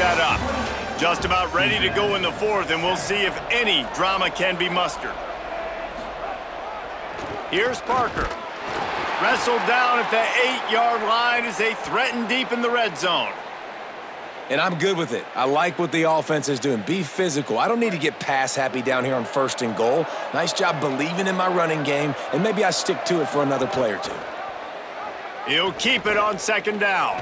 that up. Just about ready to go in the fourth, and we'll see if any drama can be mustered. Here's Parker. Wrestled down at the 8-yard line as they threaten deep in the red zone. And I'm good with it. I like what the offense is doing. Be physical. I don't need to get pass happy down here on 1st and goal. Nice job believing in my running game, and maybe I stick to it for another play or two. He'll keep it on 2nd down.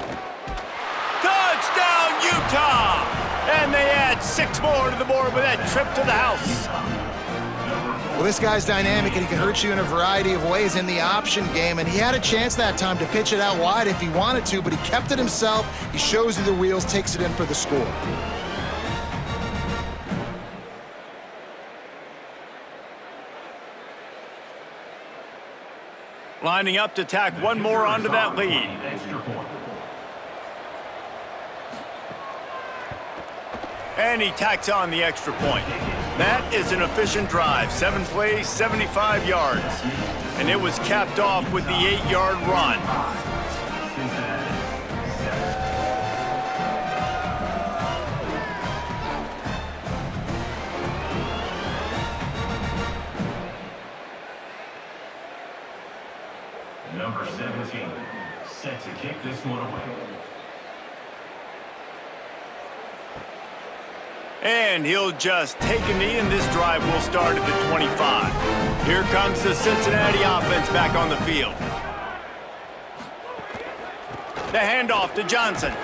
Touchdown, Utah! And they add 6 more to the board with that trip to the house. Well, this guy's dynamic, and he can hurt you in a variety of ways in the option game, and he had a chance that time to pitch it out wide if he wanted to, but he kept it himself. He shows you the wheels, takes it in for the score. Lining up to tack one more onto that lead. And he tacks on the extra point. That is an efficient drive. 7 plays, 75 yards. And it was capped off with the 8-yard run. Number 17, set to kick this one away. And he'll just take a knee, and this drive will start at the 25. Here comes the Cincinnati offense back on the field. The handoff to Johnson.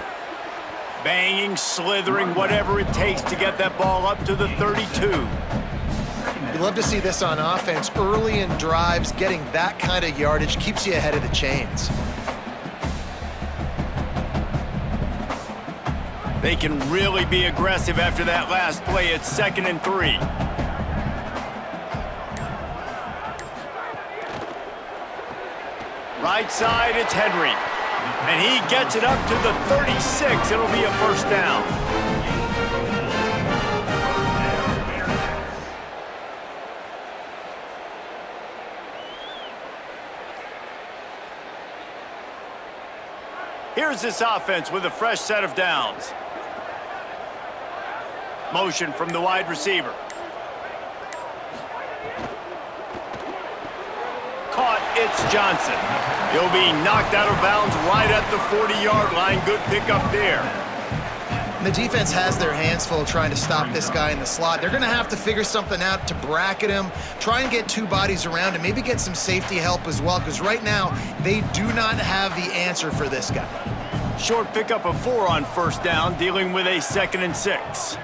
Banging, slithering, whatever it takes to get that ball up to the 32. You love to see this on offense. Early in drives, getting that kind of yardage keeps you ahead of the chains. They can really be aggressive after that last play. It's 2nd and 3. Right side, it's Henry. And he gets it up to the 36. It'll be a 1st down. Here's this offense with a fresh set of downs. Motion from the wide receiver. Caught, it's Johnson. He'll be knocked out of bounds right at the 40-yard line. Good pickup there. And the defense has their hands full trying to stop this guy in the slot. They're going to have to figure something out to bracket him, try and get 2 bodies around him, maybe get some safety help as well, because right now they do not have the answer for this guy. Short pickup of 4 on 1st down, dealing with a 2nd and 6.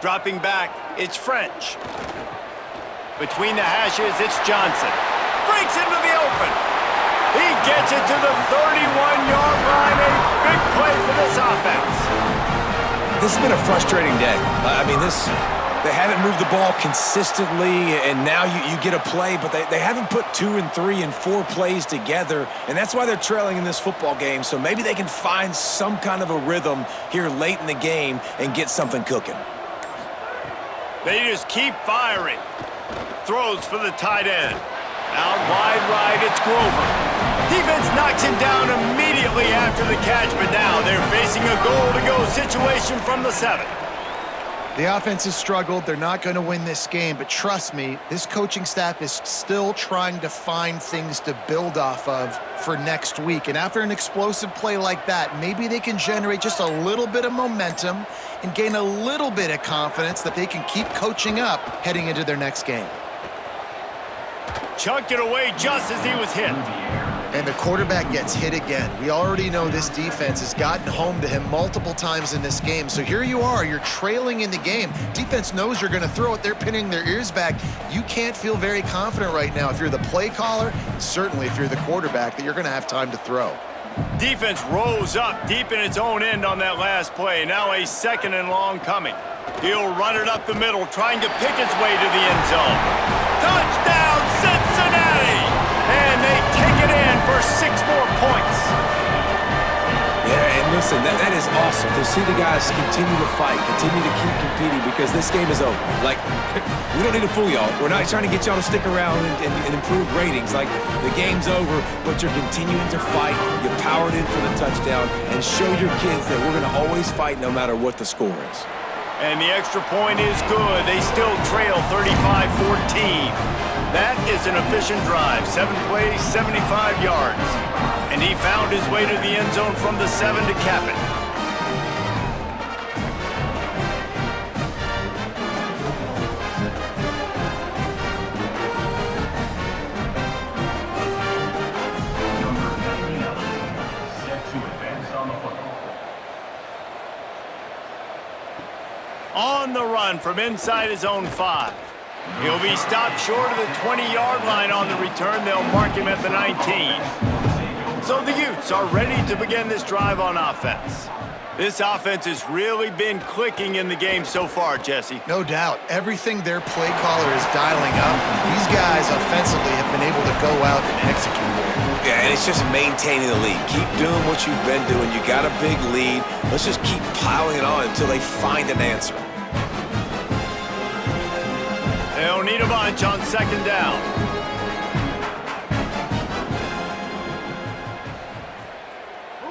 Dropping back, it's French. Between the hashes, it's Johnson. Breaks into the open. He gets it to the 31-yard line. A big play for this offense. This has been a frustrating day. They haven't moved the ball consistently, and now you get a play, but they haven't put 2 and 3 and 4 plays together, and that's why they're trailing in this football game. So maybe they can find some kind of a rhythm here late in the game and get something cooking. They just keep firing. Throws for the tight end. Out wide right, it's Grover. Defense knocks him down immediately after the catch, but now they're facing a goal-to-go situation from the 7. The offense has struggled. They're not going to win this game, but trust me, this coaching staff is still trying to find things to build off of for next week. And after an explosive play like that, maybe they can generate just a little bit of momentum and gain a little bit of confidence that they can keep coaching up heading into their next game. Chunked it away just as he was hit. And the quarterback gets hit again. We already know this defense has gotten home to him multiple times in this game. So here you are, you're trailing in the game. Defense knows you're going to throw it. They're pinning their ears back. You can't feel very confident right now if you're the play caller, certainly if you're the quarterback, that you're going to have time to throw. Defense rose up deep in its own end on that last play. Now a 2nd and long coming. He'll run it up the middle, trying to pick his way to the end zone. Touchdown, Cincinnati! And they take it in for 6 more points. Yeah, and Listen, that is awesome to see the guys continue to fight, continue to keep competing, because this game is over. Like, we don't need to fool y'all. We're not trying to get y'all to stick around and improve ratings. Like, the game's over, but you're continuing to fight. You powered in for the touchdown and show your kids that we're going to always fight no matter what the score is. And the extra point is good. They still trail 35-14. That is an efficient drive. 7 plays, 75 yards. And he found his way to the end zone from the 7 to cap it. Number 99, set to advance on the football. On the run from inside his own 5. He'll be stopped short of the 20-yard line on the return. They'll mark him at the 19. So the Utes are ready to begin this drive on offense. This offense has really been clicking in the game so far, Jesse. No doubt. Everything their play caller is dialing up, these guys offensively have been able to go out and execute. Yeah, and it's just maintaining the lead. Keep doing what you've been doing. You got a big lead. Let's just keep piling it on until they find an answer. They'll need a bunch on second down.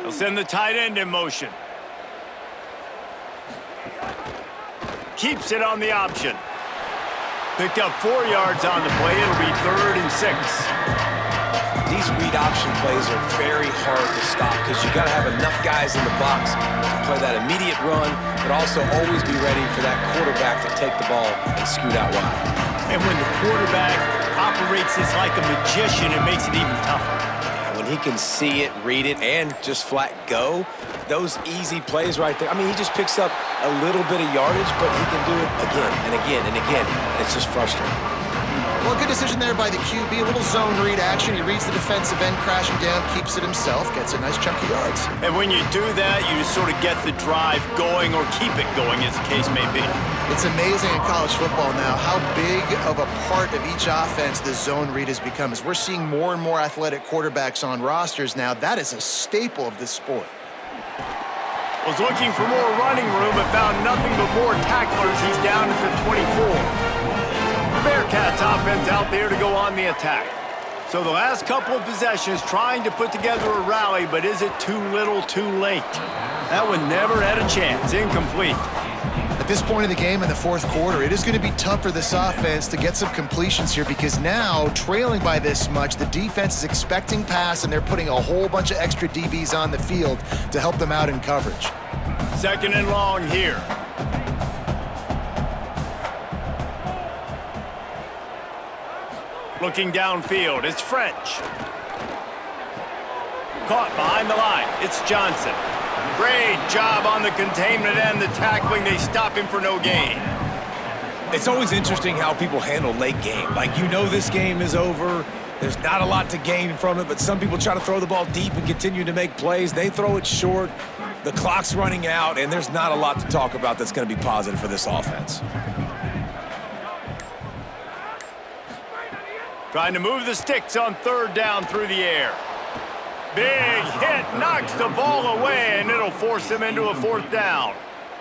They'll send the tight end in motion. Keeps it on the option. Picked up 4 yards on the play. It'll be 3rd and 6. These read option plays are very hard to stop because you got to have enough guys in the box to play that immediate run, but also always be ready for that quarterback to take the ball and scoot out wide. And when the quarterback operates this like a magician, it makes it even tougher. Yeah, when he can see it, read it, and just flat go, those easy plays right there. I mean, he just picks up a little bit of yardage, but he can do it again and again and again. And it's just frustrating. Well, good decision there by the QB. A little zone read action. He reads the defensive end crashing down, keeps it himself, gets a nice chunk of yards. And when you do that, you just sort of get the drive going or keep it going, as the case may be. It's amazing in college football now how big of a part of each offense the zone read has become. As we're seeing more and more athletic quarterbacks on rosters now, that is a staple of this sport. Was looking for more running room, but found nothing but more tacklers. He's down at the 24. Bearcats offense out there to go on the attack. So the last couple of possessions trying to put together a rally, but is it too little too late? That one never had a chance. Incomplete. At this point in the game in the fourth quarter, it is going to be tough for this offense to get some completions here because now, trailing by this much, the defense is expecting pass and they're putting a whole bunch of extra DBs on the field to help them out in coverage. 2nd and long here. Looking downfield, it's French. Caught behind the line, it's Johnson. Great job on the containment and the tackling. They stop him for no gain. It's always interesting how people handle late game. Like, you know this game is over. There's not a lot to gain from it, but some people try to throw the ball deep and continue to make plays. They throw it short. The clock's running out, and there's not a lot to talk about that's going to be positive for this offense. Trying to move the sticks on 3rd down through the air. Big hit, knocks the ball away, and it'll force them into a 4th down.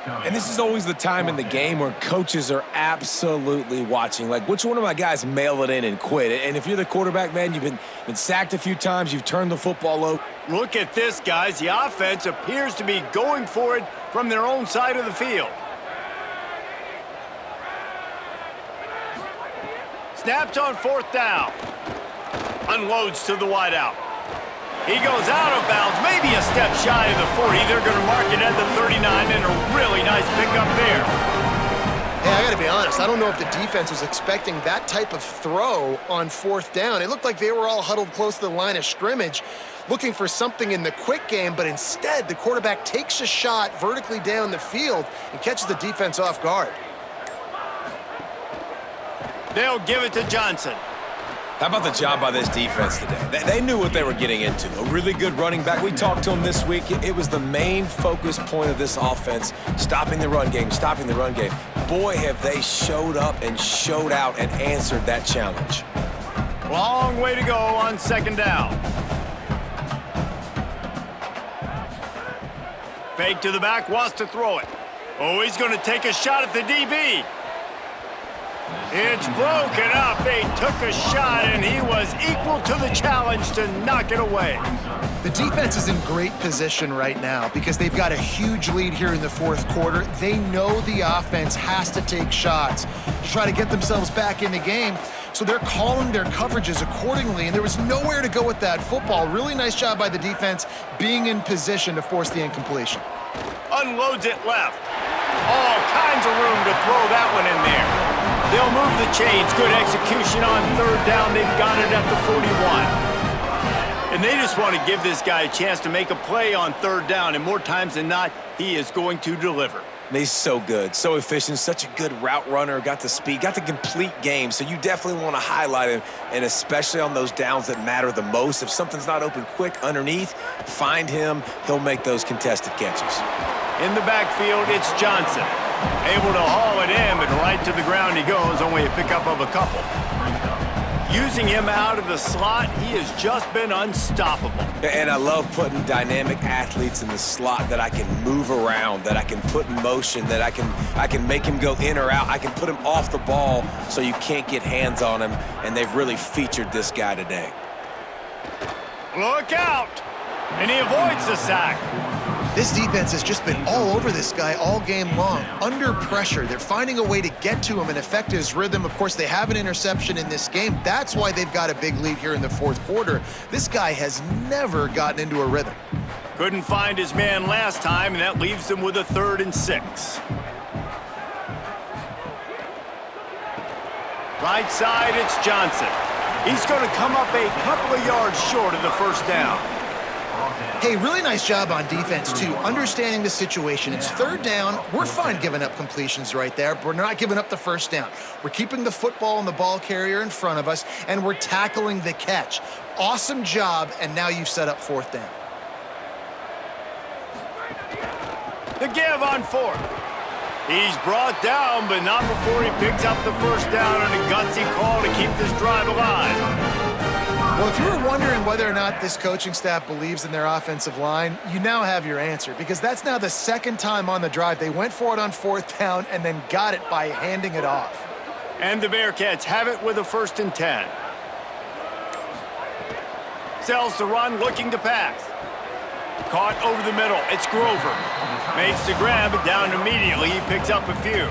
And this is always the time in the game where coaches are absolutely watching. Like, which one of my guys mail it in and quit? And if you're the quarterback, man, you've been sacked a few times, you've turned the football over. Look at this, guys. The offense appears to be going for it from their own side of the field. Snapped on 4th down. Unloads to the wideout. He goes out of bounds, maybe a step shy of the 40. They're going to mark it at the 39, and a really nice pickup there. Hey, I got to be honest. I don't know if the defense was expecting that type of throw on 4th down. It looked like they were all huddled close to the line of scrimmage, looking for something in the quick game, but instead the quarterback takes a shot vertically down the field and catches the defense off guard. They'll give it to Johnson. How about the job by this defense today? They knew what they were getting into. A really good running back. We talked to him this week. It was the main focus point of this offense, stopping the run game, stopping the run game. Boy, have they showed up and showed out and answered that challenge. Long way to go on 2nd down. Fake to the back, wants to throw it. Oh, he's going to take a shot at the DB. It's broken up. They took a shot, and he was equal to the challenge to knock it away. The defense is in great position right now because they've got a huge lead here in the fourth quarter. They know the offense has to take shots to try to get themselves back in the game. So they're calling their coverages accordingly, and there was nowhere to go with that football. Really nice job by the defense being in position to force the incompletion. Unloads it left. All kinds of room to throw that one in there. They'll move the chains. Good execution on third down. They've got it at the 41. And they just want to give this guy a chance to make a play on third down, and more times than not, he is going to deliver. He's so good, so efficient, such a good route runner, got the speed, got the complete game, so you definitely want to highlight him, and especially on those downs that matter the most. If something's not open quick underneath, find him. He'll make those contested catches. In the backfield, it's Johnson. Able to haul it in, but right to the ground he goes, only a pickup of a couple. Using him out of the slot, he has just been unstoppable. And I love putting dynamic athletes in the slot that I can move around, that I can put in motion, that I can make him go in or out. I can put him off the ball so you can't get hands on him, and they've really featured this guy today. Look out! And he avoids the sack. This defense has just been all over this guy all game long. Under pressure, they're finding a way to get to him and affect his rhythm. Of course, they have an interception in this game. That's why they've got a big lead here in the fourth quarter. This guy has never gotten into a rhythm. Couldn't find his man last time, and that leaves them with a 3rd and 6. Right side, it's Johnson. He's going to come up a couple of yards short of the first down. Hey, really nice job on defense, too, understanding the situation. It's 3rd down. We're fine giving up completions right there, but we're not giving up the first down. We're keeping the football and the ball carrier in front of us, and we're tackling the catch. Awesome job, and now you've set up 4th down. The give on 4th. He's brought down, but not before he picks up the first down on a gutsy call to keep this drive alive. Well, if you were wondering whether or not this coaching staff believes in their offensive line, you now have your answer, because that's now the 2nd time on the drive. They went for it on 4th down and then got it by handing it off. And the Bearcats have it with a 1st and 10. Sells the run, looking to pass. Caught over the middle. It's Grover. Makes the grab, down immediately. He picks up a few.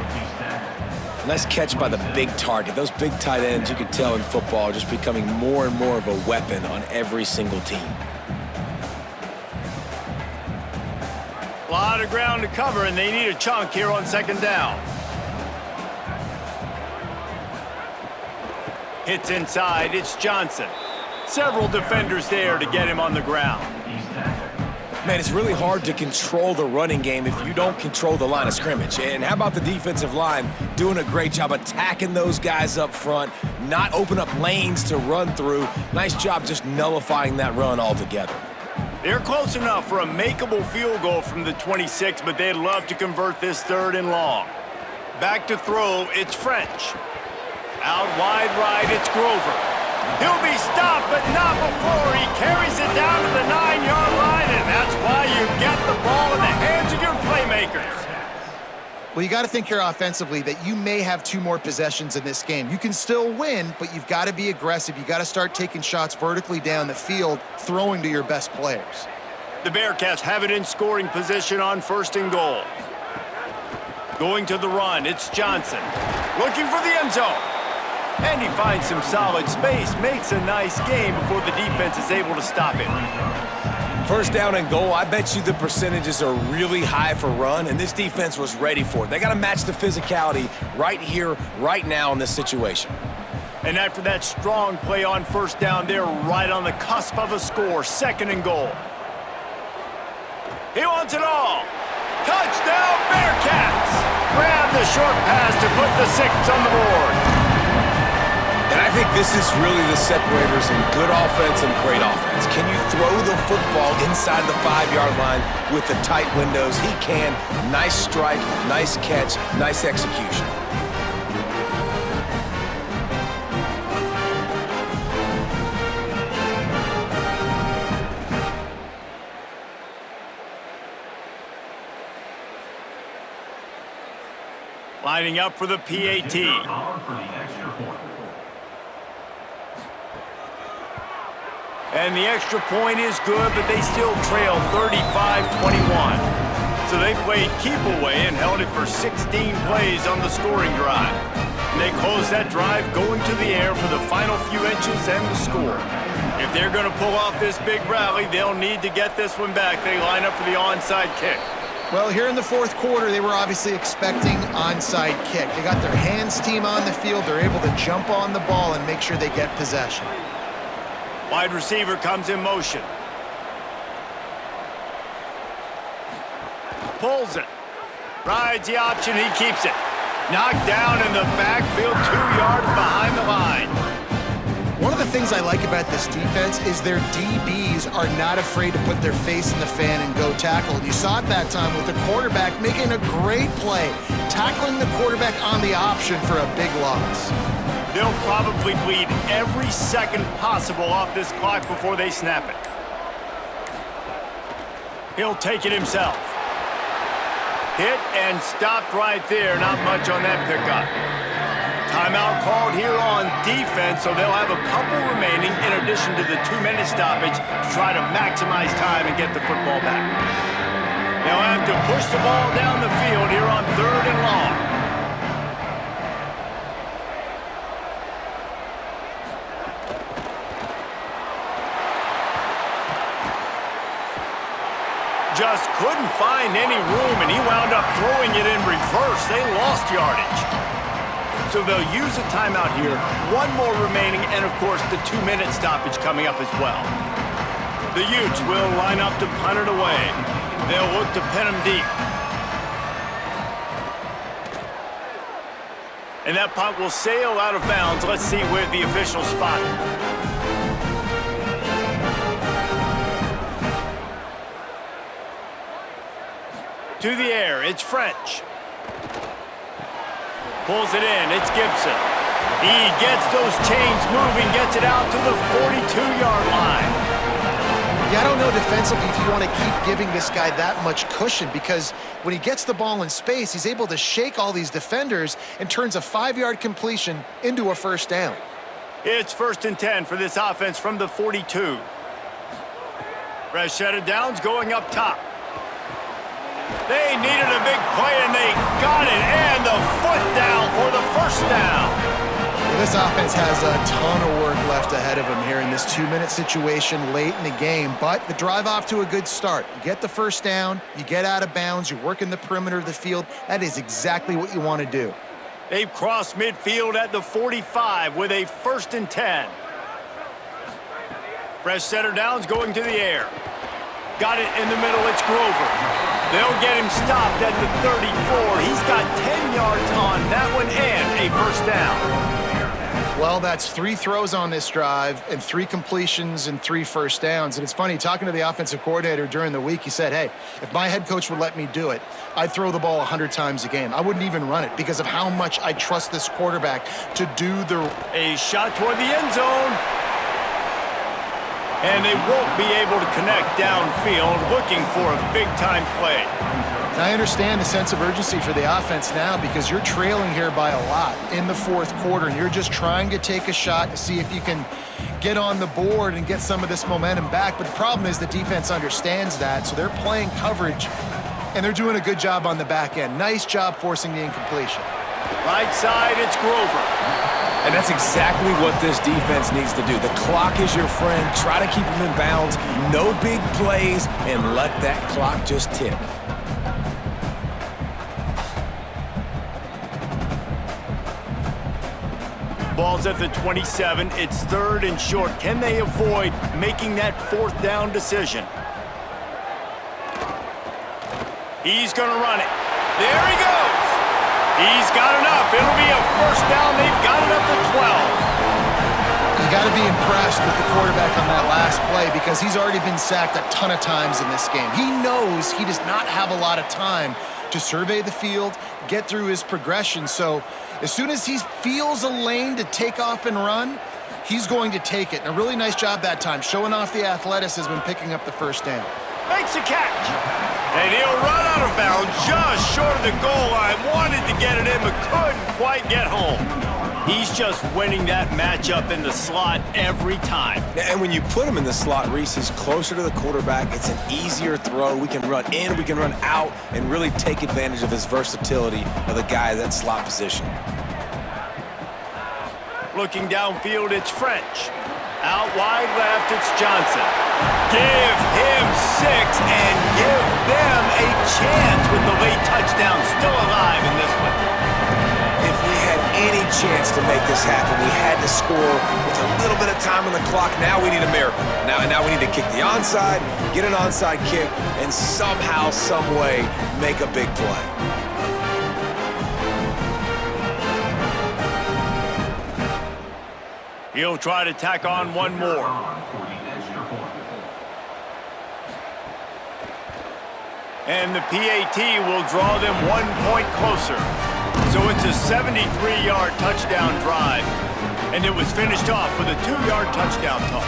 Nice catch by the big target. Those big tight ends, you could tell in football, are just becoming more and more of a weapon on every single team. A lot of ground to cover, and they need a chunk here on 2nd down. Hits inside. It's Johnson. Several defenders there to get him on the ground. Man, it's really hard to control the running game if you don't control the line of scrimmage. And how about the defensive line doing a great job attacking those guys up front, not open up lanes to run through. Nice job just nullifying that run altogether. They're close enough for a makeable field goal from the 26, but they'd love to convert this 3rd and long. Back to throw, it's French. Out wide right, it's Grover. He'll be stopped, but not before he carries it down to the 9-yard line, and that's why you get the ball in the hands of your playmakers. Well, you got to think here offensively that you may have 2 more possessions in this game. You can still win, but you've got to be aggressive. You got to start taking shots vertically down the field, throwing to your best players. The Bearcats have it in scoring position on 1st and goal. Going to the run, it's Johnson. Looking for the end zone. And he finds some solid space, makes a nice game before the defense is able to stop it. 1st down and goal, I bet you the percentages are really high for run, and this defense was ready for it. They got to match the physicality right here, right now in this situation. And after that strong play on 1st down, they're right on the cusp of a score. 2nd and goal. He wants it all. Touchdown, Bearcats! Grab the short pass to put the 6 on the board. And I think this is really the separators in good offense and great offense. Can you throw the football inside the 5-yard line with the tight windows? He can. Nice strike, nice catch, nice execution. Lining up for the PAT. For the extra point. And the extra point is good, but they still trail 35-21. So they played keep away and held it for 16 plays on the scoring drive. And they closed that drive going to the air for the final few inches and the score. If they're going to pull off this big rally, they'll need to get this one back. They line up for the onside kick. Well, here in the fourth quarter, they were obviously expecting onside kick. They got their hands team on the field. They're able to jump on the ball and make sure they get possession. Wide receiver comes in motion. Pulls it. Rides the option, he keeps it. Knocked down in the backfield, 2 yards behind the line. One of the things I like about this defense is their DBs are not afraid to put their face in the fan and go tackle. And you saw it that time with the quarterback making a great play, tackling the quarterback on the option for a big loss. They'll probably bleed every second possible off this clock before they snap it. He'll take it himself. Hit and stopped right there. Not much on that pickup. Timeout called here on defense, so they'll have a couple remaining in addition to the 2-minute stoppage to try to maximize time and get the football back. They'll have to push the ball down the field here on 3rd and long. Just couldn't find any room, and he wound up throwing it in reverse. They lost yardage. So they'll use a timeout here. 1 more remaining, and of course the 2-minute stoppage coming up as well. The Utes will line up to punt it away. They'll look to pin him deep. And that punt will sail out of bounds. Let's see where the official spot it. To the air, it's French. Pulls it in, it's Gibson. He gets those chains moving, gets it out to the 42-yard line. Yeah, I don't know defensively if you want to keep giving this guy that much cushion, because when he gets the ball in space, he's able to shake all these defenders and turns a 5-yard completion into a first down. It's 1st and 10 for this offense from the 42. Fresh set of downs going up top. They needed a big play, and they got it, and the foot down for the first down. Well, this offense has a ton of work left ahead of them here in this 2-minute situation late in the game, but the drive off to a good start. You get the first down, you get out of bounds, you work in the perimeter of the field. That is exactly what you want to do. They've crossed midfield at the 45 with a 1st and 10. Fresh setter downs going to the air. Got it in the middle, it's Grover. They'll get him stopped at the 34. He's got 10 yards on that one and a first down. Well, that's 3 throws on this drive and 3 completions and 3 first downs. And it's funny, talking to the offensive coordinator during the week, he said, hey, if my head coach would let me do it, I'd throw the ball 100 times a game. I wouldn't even run it because of how much I trust this quarterback to do A shot toward the end zone. And they won't be able to connect downfield, looking for a big-time play. I understand the sense of urgency for the offense now because you're trailing here by a lot in the 4th quarter, and you're just trying to take a shot to see if you can get on the board and get some of this momentum back. But the problem is the defense understands that, so they're playing coverage, and they're doing a good job on the back end. Nice job forcing the incompletion. Right side, it's Grover. And that's exactly what this defense needs to do. The clock is your friend. Try to keep them in bounds. No big plays, and let that clock just tick. Ball's at the 27. It's 3rd and short. Can they avoid making that 4th down decision? He's going to run it. There he goes. He's got enough. It'll be a first down. They've got it up to 12. You got to be impressed with the quarterback on that last play because he's already been sacked a ton of times in this game. He knows he does not have a lot of time to survey the field, get through his progression. So as soon as he feels a lane to take off and run, he's going to take it. And a really nice job that time, showing off the athleticism and picking up the first down. Makes a catch. And he'll run out of bounds just short of the goal line. Wanted to get it in, but couldn't quite get home. He's just winning that matchup in the slot every time. And when you put him in the slot, Reese, he's closer to the quarterback. It's an easier throw. We can run in, we can run out, and really take advantage of his versatility of the guy at that slot position. Looking downfield, it's French. Out wide left, it's Johnson. Give him 6 and give them a chance with the late touchdown still alive in this one. If we had any chance to make this happen, we had to score with a little bit of time on the clock. Now we need a miracle. Now we need to kick the onside, get an onside kick, and somehow, some way, make a big play. He'll try to tack on one more. And the PAT will draw them 1 point closer. So it's a 73-yard touchdown drive. And it was finished off with a 2-yard touchdown toss.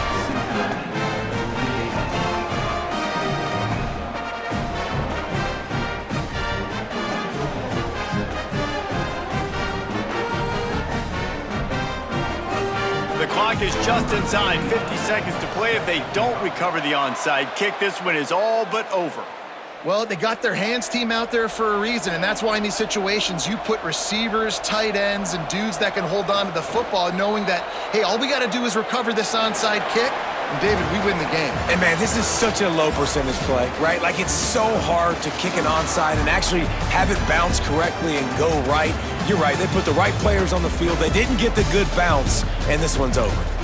The clock is just inside 50 seconds to play. If they don't recover the onside kick, this one is all but over. Well, they got their hands team out there for a reason, and that's why in these situations you put receivers, tight ends, and dudes that can hold on to the football, knowing that, hey, all we got to do is recover this onside kick, and David, we win the game. And man, this is such a low percentage play, right? Like, it's so hard to kick an onside and actually have it bounce correctly and go right. You're right, they put the right players on the field. They didn't get the good bounce, and this one's over.